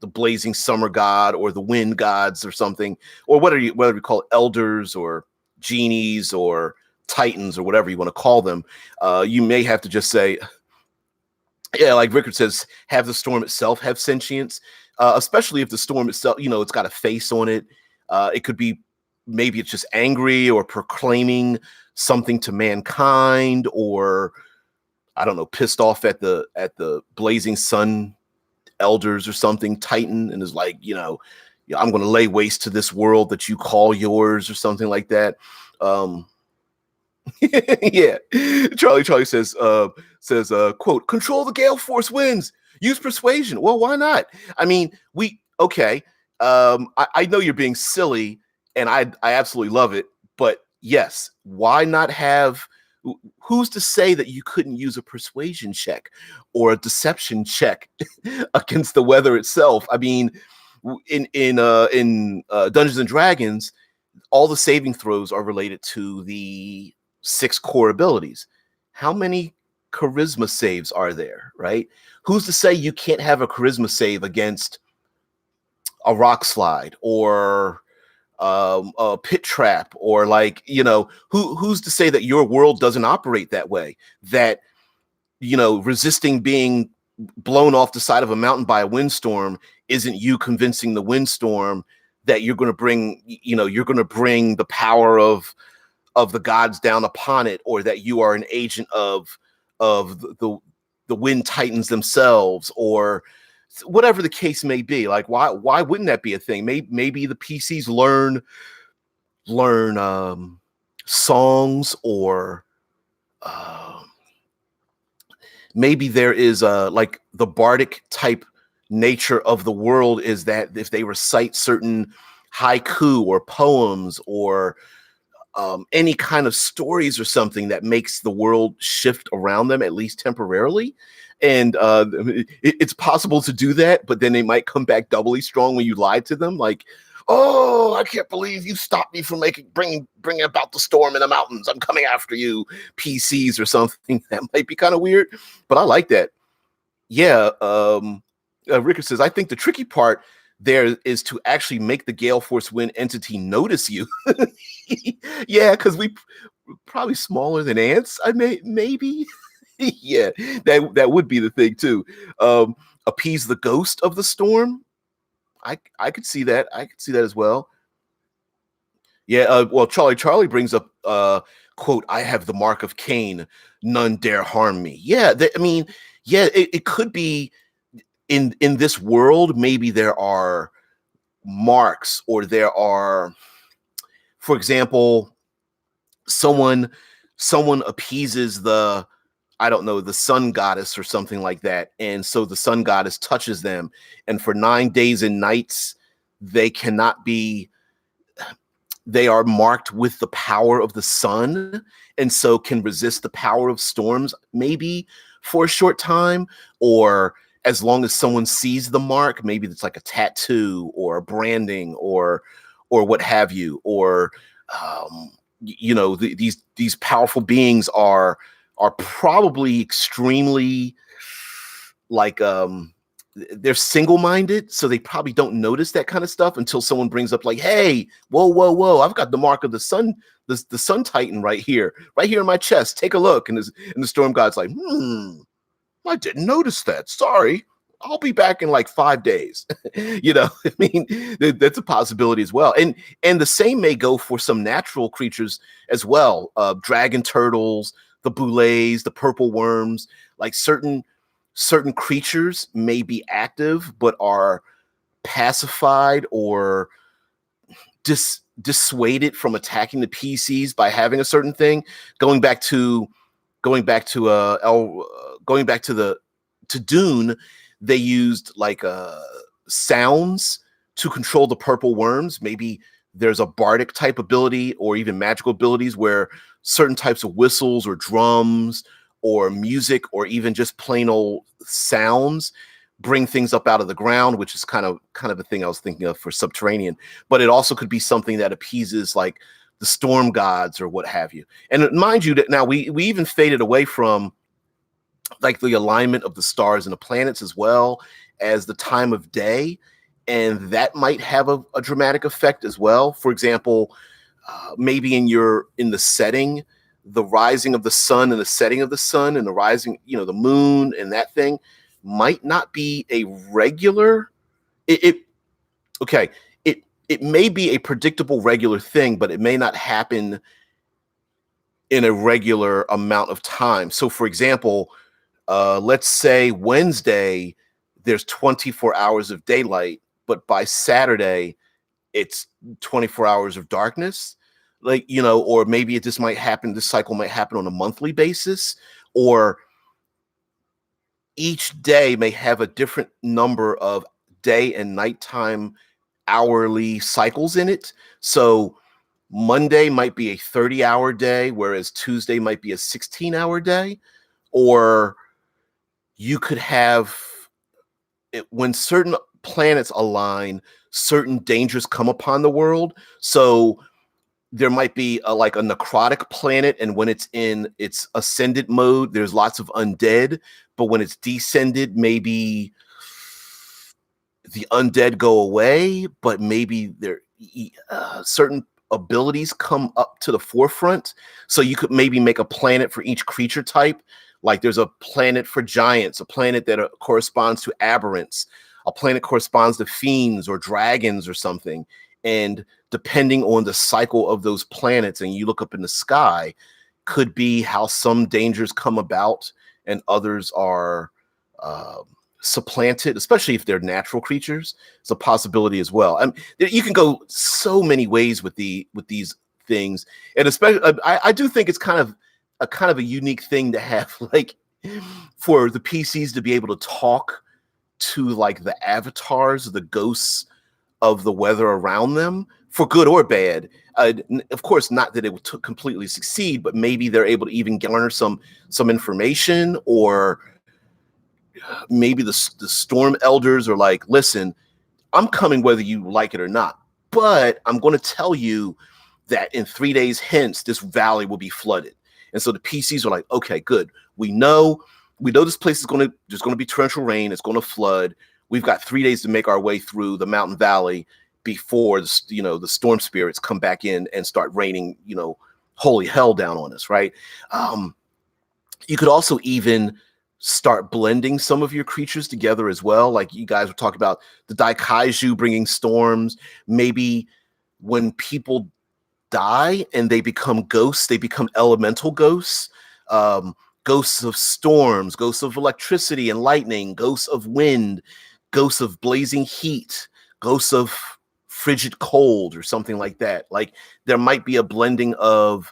blazing summer god or the wind gods or something, or whether you call it elders or genies or titans or whatever you want to call them. You may have to just say, Yeah, like Rickard says, have the storm itself have sentience, especially if the storm itself, it's got a face on it. It could be, maybe it's just angry or proclaiming something to mankind, or I don't know, pissed off at the blazing sun elders or something, Titan, and is like, yeah, I'm going to lay waste to this world that you call yours, or something like that. Um, yeah. Charlie says, quote, control the gale force winds, use persuasion. Well, why not? I mean, okay. I know you're being silly, and I absolutely love it, but yes, why not have, who's to say that you couldn't use a persuasion check or a deception check against the weather itself? I mean, in Dungeons and Dragons, all the saving throws are related to the 6 core abilities. How many charisma saves are there, right? Who's to say you can't have a charisma save against a rock slide, or a pit trap, or like, who's to say that your world doesn't operate that way, that resisting being blown off the side of a mountain by a windstorm isn't you convincing the windstorm that you're going to bring, the power of the gods down upon it, or that you are an agent of the wind titans themselves, or whatever the case may be. Like, why wouldn't that be a thing? Maybe the PCs learn songs, or maybe there is like the bardic type nature of the world is that if they recite certain haiku or poems, or any kind of stories or something that makes the world shift around them, at least temporarily. And it's possible to do that, but then they might come back doubly strong when you lie to them. Like, oh, I can't believe you stopped me from bringing about the storm in the mountains. I'm coming after you, PCs, or something. That might be kind of weird, but I like that. Yeah. Rickard says, I think the tricky part there is to actually make the gale force wind entity notice you. Yeah, because we probably smaller than ants. Maybe. Yeah, that would be the thing too. Appease the ghost of the storm. I could see that. I could see that as well. Yeah. Well, Charlie brings up, quote, I have the mark of Cain. None dare harm me. Yeah. I mean, yeah, it could be in this world. Maybe there are marks, or there are, for example, someone appeases the, I don't know, the sun goddess or something like that, and so the sun goddess touches them, and for 9 days and nights they cannot be, they are marked with the power of the sun, and so can resist the power of storms, maybe for a short time, or as long as someone sees the mark. Maybe it's like a tattoo or a branding, or what have you, or these powerful beings are probably extremely, like, they're single-minded, so they probably don't notice that kind of stuff until someone brings up, like, hey, whoa, I've got the mark of the sun, the sun titan right here in my chest, take a look. And the storm god's like, I didn't notice that, sorry, I'll be back in like 5 days. I mean, that's a possibility as well. And the same may go for some natural creatures as well. Dragon turtles, the boulets, the purple worms, like certain creatures may be active but are pacified or dissuaded from attacking the PCs by having a certain thing. Going back to Dune, they used like sounds to control the purple worms. Maybe there's a bardic type ability, or even magical abilities, where certain types of whistles or drums or music, or even just plain old sounds, bring things up out of the ground, which is kind of the thing I was thinking of for subterranean. But it also could be something that appeases like the storm gods or what have you. And mind you that now we even faded away from like the alignment of the stars and the planets, as well as the time of day, and that might have a dramatic effect as well. For example, maybe in the setting, the rising of the sun and the setting of the sun and the rising, the moon and that thing might not be a regular. It okay. It may be a predictable regular thing, but it may not happen in a regular amount of time. So, for example, let's say Wednesday, there's 24 hours of daylight, but by Saturday, it's 24 hours of darkness. Like, or maybe it just might happen. This cycle might happen on a monthly basis, or each day may have a different number of day and nighttime hourly cycles in it. So Monday might be a 30-hour day, whereas Tuesday might be a 16-hour day. Or you could have it, when certain planets align, certain dangers come upon the world. So there might be like a necrotic planet, and when it's in its ascended mode, there's lots of undead. But when it's descended, maybe the undead go away, but maybe there certain abilities come up to the forefront. So you could maybe make a planet for each creature type. Like there's a planet for giants, a planet that corresponds to aberrants, a planet corresponds to fiends or dragons or something. And depending on the cycle of those planets, and you look up in the sky, could be how some dangers come about and others are supplanted, especially if they're natural creatures. It's a possibility as well. I mean, you can go so many ways with these things, and especially I do think it's kind of a unique thing to have, like, for the PCs to be able to talk to like the avatars, the ghosts of the weather around them, for good or bad. Of course, not that it would completely succeed, but maybe they're able to even garner some information, or maybe the storm elders are like, listen, I'm coming whether you like it or not, but I'm going to tell you that in 3 days hence, this valley will be flooded. And so the PCs are like, okay, good. We know this place is there's going to be torrential rain. It's going to flood. We've got 3 days to make our way through the mountain valley before the storm spirits come back in and start raining, holy hell down on us. Right. You could also even start blending some of your creatures together as well. Like you guys were talking about the Daikaiju bringing storms. Maybe when people die and they become ghosts, they become elemental ghosts, ghosts of storms, ghosts of electricity and lightning, ghosts of wind, ghosts of blazing heat, ghosts of frigid cold, or something like that. Like there might be a blending of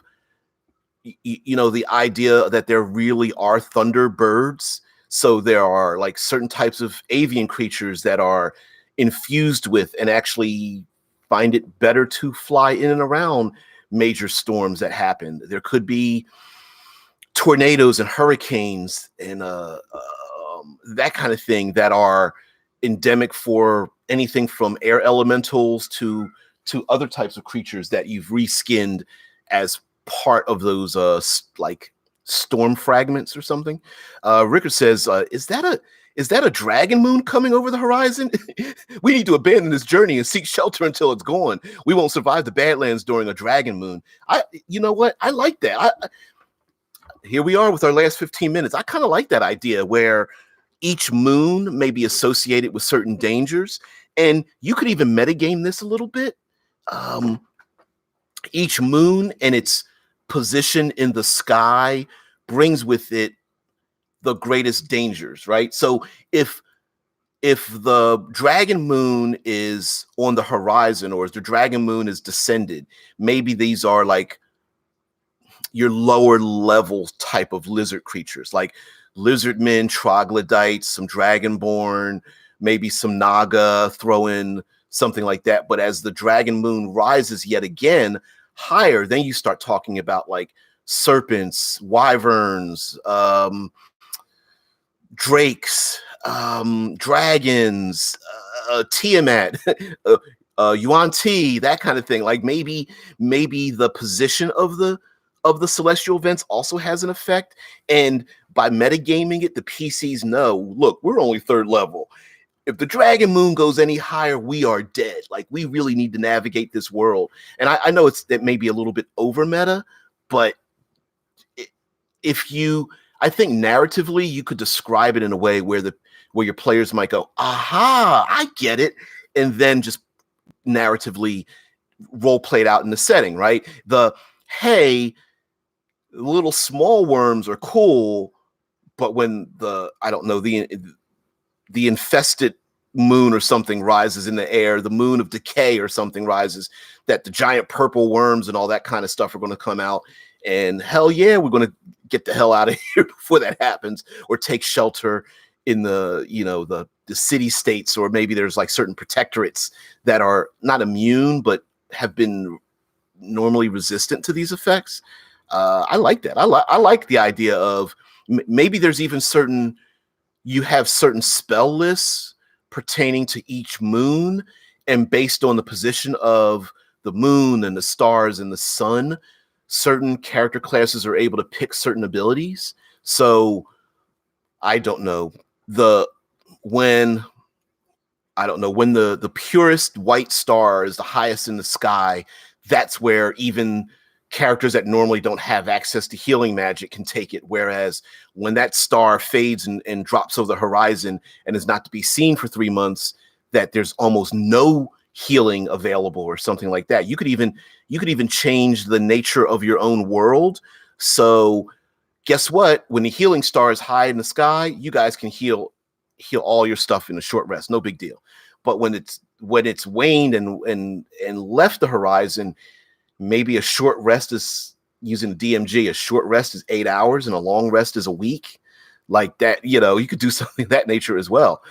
the idea that there really are thunderbirds. So there are like certain types of avian creatures that are infused with and actually find it better to fly in and around major storms that happen. There could be tornadoes and hurricanes and that kind of thing that are endemic for anything from air elementals to other types of creatures that you've reskinned as part of those like storm fragments or something. Rickard says, is that a dragon moon coming over the horizon? We need to abandon this journey and seek shelter until it's gone. We won't survive the Badlands during a dragon moon. You know what? I like that. Here we are with our last 15 minutes. I kind of like that idea where each moon may be associated with certain dangers. And you could even metagame this a little bit. Each moon and its position in the sky brings with it the greatest dangers, right? So if the dragon moon is on the horizon, or if the dragon moon is descended, maybe these are like your lower level type of lizard creatures, like lizard men, troglodytes, some dragonborn, maybe some naga, throw in something like that. But as the dragon moon rises yet again higher, then you start talking about like serpents, wyverns, drakes, dragons, Tiamat, Yuan Ti, that kind of thing. Like maybe the position of the celestial events also has an effect. And by metagaming it, the PCs know, look, we're only third level. If the dragon moon goes any higher, we are dead. Like we really need to navigate this world. And I know it may be a little bit over meta, but if you, I think narratively, you could describe it in a way where your players might go, aha, I get it, and then just narratively role played out in the setting, right? Hey, little small worms are cool, but when I don't know, the infested moon or something rises in the air, the moon of decay or something rises, that the giant purple worms and all that kind of stuff are going to come out. And hell yeah, we're going to get the hell out of here before that happens, or take shelter in the city states, or maybe there's like certain protectorates that are not immune, but have been normally resistant to these effects. I like that. I like the idea of maybe there's even you have certain spell lists pertaining to each moon, and based on the position of the moon and the stars and the sun, certain character classes are able to pick certain abilities. So I don't know, when the purest white star is the highest in the sky, that's where even characters that normally don't have access to healing magic can take it. Whereas when that star fades and drops over the horizon and is not to be seen for 3 months, that there's almost no healing available or something like that. You could even change the nature of your own world. So guess what? When the healing star is high in the sky, you guys can heal all your stuff in a short rest. No big deal. But when it's waned and left the horizon, maybe a short rest is, using the DMG, a short rest is 8 hours and a long rest is a week. Like that, you could do something of that nature as well.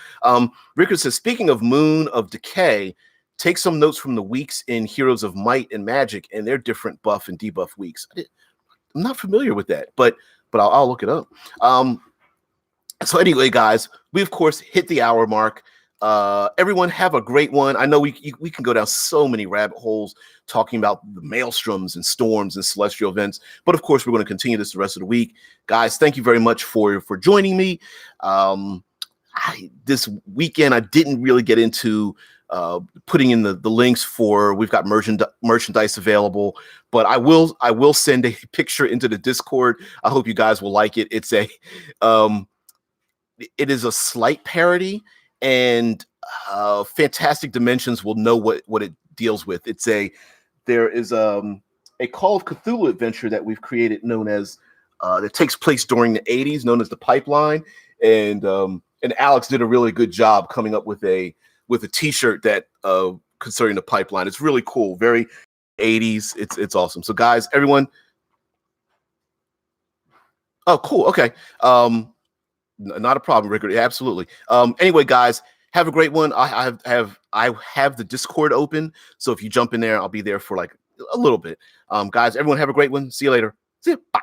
Rickard says, speaking of Moon of Decay, take some notes from the weeks in Heroes of Might and Magic and their different buff and debuff weeks. I'm not familiar with that, but I'll look it up. So anyway, guys, we of course hit the hour mark. Everyone have a great one. I know we can go down so many rabbit holes talking about the maelstroms and storms and celestial events, but of course we're going to continue this the rest of the week. Guys, thank you very much for joining me. This weekend I didn't really get into putting in the links for, we've got merchandise available, but I will send a picture into the Discord. I hope you guys will like it. It is a slight parody, and Fantastic Dimensions will know what it deals with. There is a Call of Cthulhu adventure that we've created, known as that takes place during the 80s, known as The Pipeline, and Alex did a really good job coming up with a t-shirt that concerning the pipeline. It's really cool, very 80s. It's awesome. So guys, everyone, oh cool, okay. Not a problem, Rickard. Absolutely. Anyway, guys, have a great one. I have the Discord open, so if you jump in there, I'll be there for like a little bit. Guys, everyone have a great one. See you later. See you. Bye.